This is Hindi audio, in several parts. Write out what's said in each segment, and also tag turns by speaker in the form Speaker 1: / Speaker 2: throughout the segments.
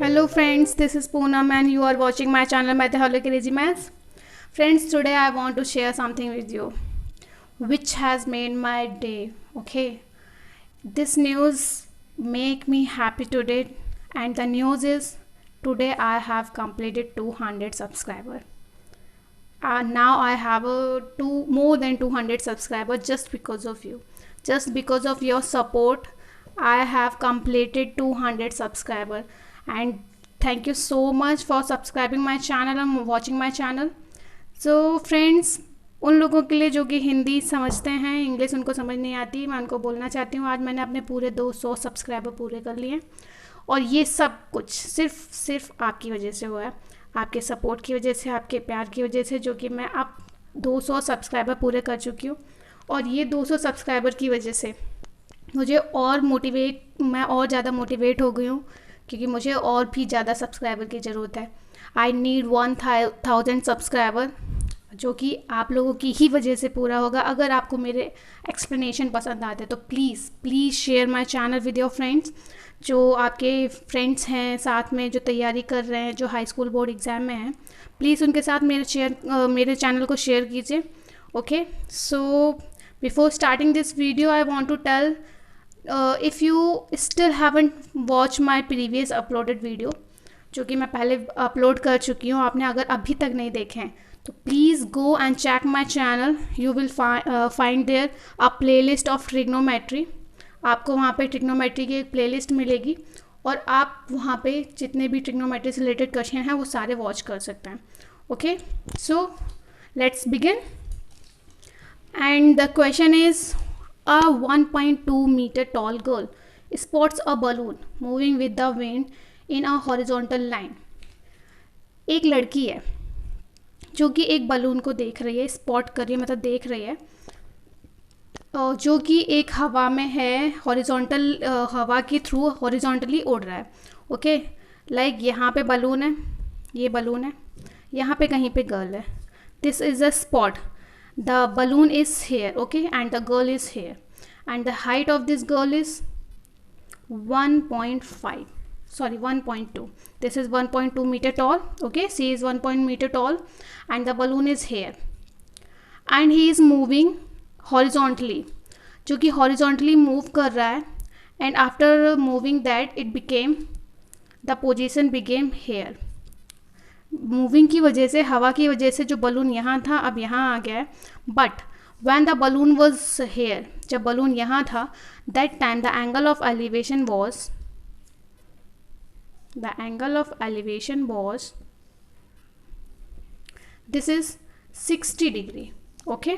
Speaker 1: Hello friends, this is Poonam and you are watching my channel Mathaholic Crazy Maths. Friends, today I want to share something with you which has made my day. Okay, this news make me happy today, and the news is today I have completed 200 subscriber. Now I have more than 200 subscribers just because of you. Just because of your support, I have completed 200 subscriber, and thank you so much for subscribing my channel and watching my channel. So friends, उन लोगों के लिए जो कि हिंदी समझते हैं, इंग्लिश उनको समझ नहीं आती, मैं उनको बोलना चाहती हूँ आज मैंने अपने पूरे 200 सब्सक्राइबर पूरे कर लिए, और ये सब कुछ सिर्फ आपकी वजह से हुआ है, आपके सपोर्ट की वजह से, आपके प्यार की वजह से, जो कि मैं अब 200 सब्सक्राइबर पूरे कर चुकी हूँ। और ये 200 सब्सक्राइबर की वजह से मुझे मैं और ज़्यादा मोटिवेट हो गई हूँ, क्योंकि मुझे और भी ज़्यादा सब्सक्राइबर की ज़रूरत है। आई नीड 1000 सब्सक्राइबर, जो कि आप लोगों की ही वजह से पूरा होगा। अगर आपको मेरे एक्सप्लेनेशन पसंद आते तो please share my channel with your friends. जो आपके फ्रेंड्स हैं साथ में, जो तैयारी कर रहे हैं, जो हाई स्कूल बोर्ड एग्ज़ाम में हैं, प्लीज़ उनके साथ मेरे चैनल को शेयर कीजिए। Okay, so before starting this video I want to tell, if you still haven't watch my previous uploaded video, जो कि मैं पहले अपलोड कर चुकी हूँ, आपने अगर अभी तक नहीं देखे हैं तो please go and check my channel. You will find there a playlist of trigonometry. आपको वहाँ पे ट्रिग्नोमेट्री की एक प्लेलिस्ट मिलेगी, और आप वहाँ पे जितने भी ट्रिग्नोमेट्री से रिलेटेड क्वेश्चन हैं वो सारे वॉच कर सकते हैं। Okay, so let's begin. And the question is, a 1.2 meter tall girl spots a balloon moving with the wind in a horizontal line. एक लड़की है जो कि एक बलून को देख रही है, स्पॉट कर रही है, मतलब देख रही है, जो कि एक हवा में है, हॉरिजॉन्टल हवा के थ्रू हॉरिजॉन्टली उड़ रहा है। ओके, लाइक यहाँ पे बलून है, ये बलून है, यहाँ पे कहीं पे गर्ल है। This is a spot. The balloon is here, okay, and the girl is here, and the height of this girl is 1.2. This is 1.2 meter tall. Okay, she is 1 meter tall, and the balloon is here, and he is moving horizontally, जो कि horizontally move कर रहा है, and after moving that the position became here. Moving की वजह से, हवा की वजह से जो बलून यहाँ था अब यहाँ आ गया है, but when the balloon was here, जब बलून यहाँ था, that time the angle of elevation was this is 60 degree. Okay,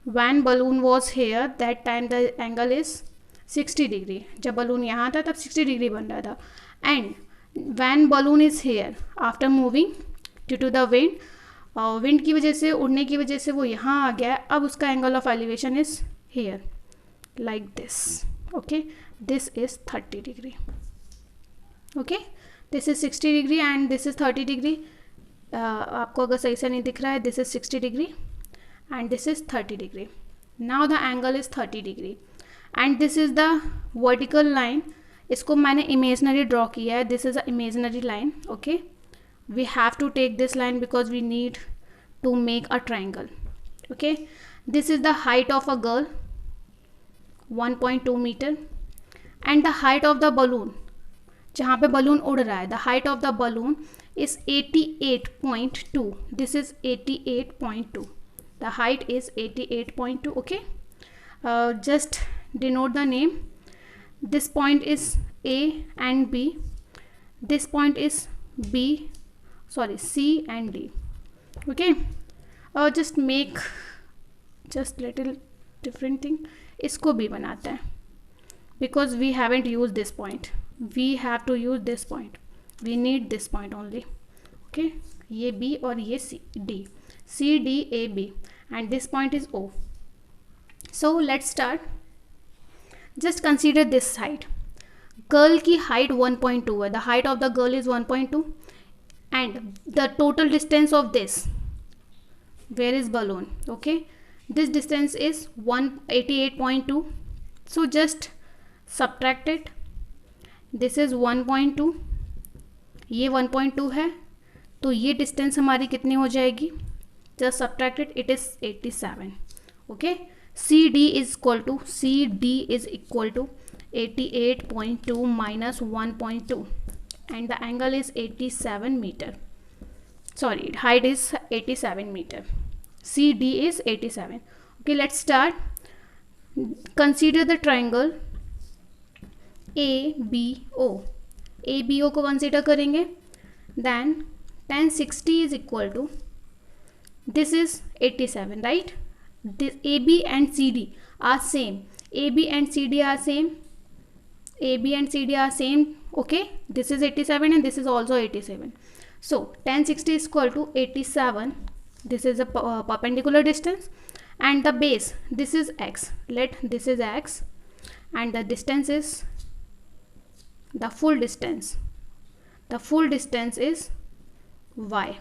Speaker 1: when balloon was here that time the angle is 60 degree. जब बलून यहाँ था तब 60 डिग्री बन रहा था. And when balloon is here after moving due to the wind की वजह से, उड़ने की वजह से वो यहाँ आ गया है. अब उसका angle of elevation is here like this. okay, this is 30 degree. okay, this is 60 degree and this is 30 degree. आपको अगर सही से नहीं दिख रहा है, this is 60 degree and this is 30 degree. now the angle is 30 degree and this is the vertical line. इसको मैंने इमेजनरी ड्रॉ किया है. This is a imaginary line. Okay, we have to take this line because we need to make a triangle. Okay, this is the height of a girl 1.2 meter, and the height of the balloon, जहाँ पे बलून उड़ रहा है, the height of the balloon is 88.2. This is 88.2. The height is 88.2. Okay, just denote the name. This point is A and B. This point is C and D. Okay, just make just little different thing. इसको B बनाते हैं because we haven't used this point. We have to use this point. We need this point only. Okay, ये B और ये D. C D A B and this point is O. So let's start. Just consider this height. Girl की हाइट 1.2 है. The height of the girl is 1.2 and the total distance of this, where is balloon, okay, this distance is 188.2. So just subtract it. This is 1.2 ये 1.2 है, तो ये डिस्टेंस हमारी कितनी हो जाएगी, just subtract it, it is 87. Okay, CD is equal to 88.2 minus 1.2 and the angle is 87 meter. Sorry, height is 87 meter. CD is 87. Okay, let's start. Consider the triangle ABO. ABO को consider करेंगे. Then tan 60 is equal to, this is 87, right? This AB and CD are same. AB and CD are same. AB and CD are same. Okay, this is 87 and this is also 87. So tan 60 is equal to 87. This is a perpendicular distance, and the base, this is x. Let this is x, and the distance is the full distance. The full distance is y.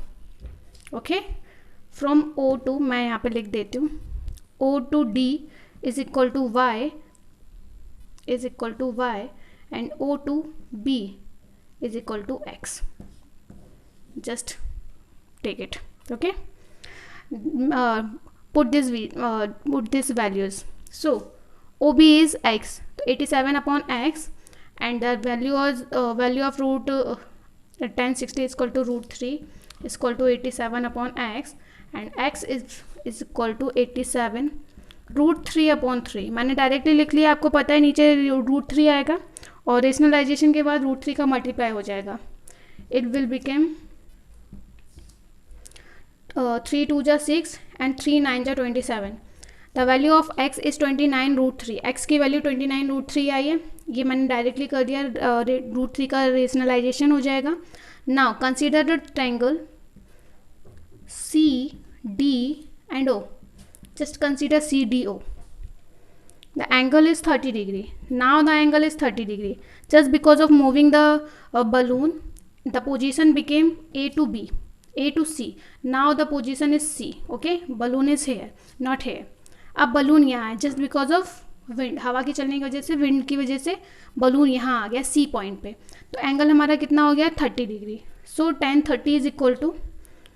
Speaker 1: Okay, from O to, मैं यहाँ पे लिख देती हूँ, O to D is equal to y, and O to B is equal to x. Just take it. Okay, put this values. So OB is x, 87 upon x, and the value of root tan 60 is equal to root 3 is equal to 87 upon x, and x is equal to 87 root 3 upon 3. मैंने डायरेक्टली लिख लिया, आपको पता है नीचे रूट 3 आएगा और रेशनलाइजेशन के बाद रूट 3 का मल्टीप्लाई हो जाएगा. इट विल बिकम 3 2 जा 6 एंड 3 9 जा 27. The value of x is 29 root 3. x की वैल्यू 29 रूट 3 आई है, ये मैंने डायरेक्टली कर दिया, रूट 3 का रेशनलाइजेशन हो जाएगा. Now consider the triangle CD and O. Just consider CDO. The angle is 30 degree. Now the angle is 30 degree. Just because of moving the balloon, the position became A to B, A to C. Now the position is C. Okay, balloon is here, not here. अब balloon यहाँ है, just because of wind, हवा की चलने की वजह से, wind की वजह से balloon यहाँ आ गया C point पे. तो angle हमारा कितना हो गया, 30 degree. So tan 30 is equal to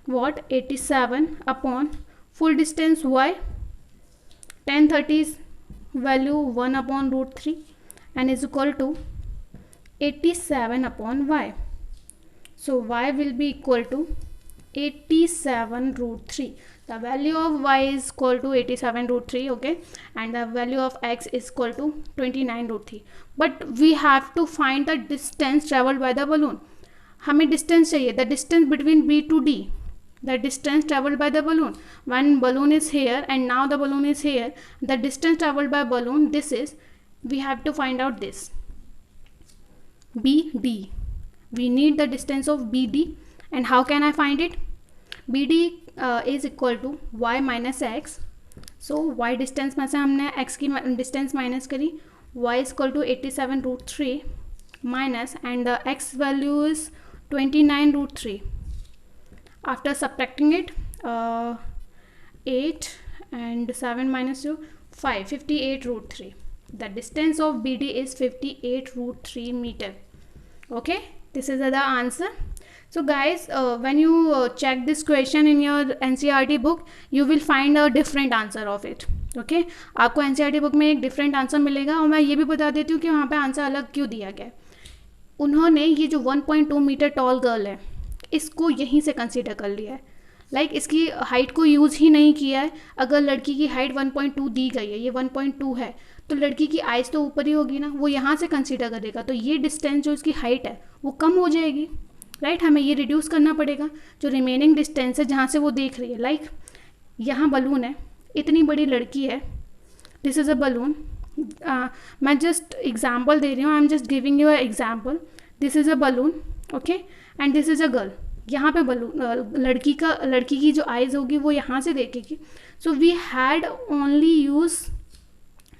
Speaker 1: what, 87 upon full distance y. tan 30 is value 1 upon root 3 and is equal to 87 upon y. So y will be equal to 87 root 3. The value of y is equal to 87 root 3. Okay, and the value of x is equal to 29 root 3. But we have to find the distance traveled by the balloon. हमें distance चाहिए, the distance between B to D, the distance traveled by the balloon. When balloon is here and now the balloon is here, the distance traveled by balloon, this is, we have to find out this BD. We need the distance of BD, and how can I find it? BD is equal to y minus x. So y distance में से हमने x की distance minus करी, y is equal to 87 root 3 minus, and the x value is 29 root 3. After subtracting it, 8 and 7 minus 2, 5, 58 root 3. The distance of BD is 58 root 3 meter. Okay, this is the answer. So guys, when you check this question in your NCERT book, you will find a different answer of it. Okay, आपको NCERT book में एक different answer मिलेगा, और मैं ये भी बता देती हूँ कि वहाँ पे आंसर अलग क्यों दिया गया है. उन्होंने ये जो 1.2 मीटर टॉल गर्ल है, इसको यहीं से कंसीडर कर लिया है. लाइक इसकी हाइट को यूज़ ही नहीं किया है. अगर लड़की की हाइट 1.2 दी गई है, ये 1.2 है, तो लड़की की आइज़ तो ऊपर ही होगी ना, वो यहाँ से कंसीडर करेगा. तो ये डिस्टेंस जो इसकी हाइट है वो कम हो जाएगी, राइट. हमें ये रिड्यूस करना पड़ेगा जो रिमेनिंग डिस्टेंस है जहाँ से वो देख रही है. लाइक यहाँ बलून है, इतनी बड़ी लड़की है, दिस इज़ अ बलून. मैं जस्ट एग्जाम्पल दे रही हूँ, I am just giving you a example. This is a balloon, okay, and this is a girl. यहाँ पे बलून, लड़की की जो आइज़ होगी वो यहाँ से देखेगी. So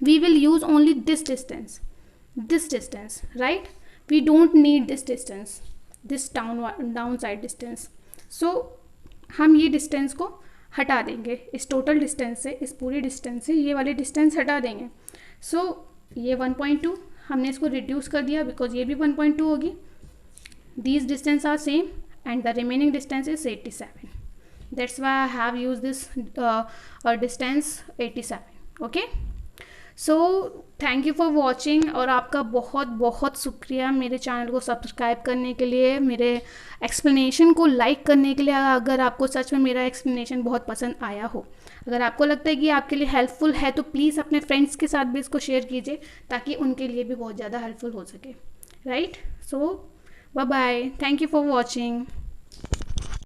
Speaker 1: we will use only this distance, right. We don't need this distance, this down side distance. सो हम ये डिस्टेंस को हटा देंगे, इस टोटल डिस्टेंस से, इस पूरी डिस्टेंस से ये वाली डिस्टेंस हटा देंगे. सो ये 1.2 हमने इसको रिड्यूस कर दिया, बिकॉज ये भी 1.2 होगी. these distance are same and the remaining distance is 87. That's why I have used this distance 87. Okay, so thank you for watching, और आपका बहुत बहुत शुक्रिया मेरे चैनल को सब्सक्राइब करने के लिए, मेरे एक्सप्लेनेशन को लाइक करने के लिए। अगर आपको सच में मेरा एक्सप्लेनेशन बहुत पसंद आया हो, अगर आपको लगता है कि आपके लिए हेल्पफुल है, तो प्लीज़ अपने फ्रेंड्स के साथ भी इसको शेयर कीजिए ताकि उनके लिए भी बहुत ज़्यादा हेल्पफुल हो सके। Right, so bye bye, thank you for watching.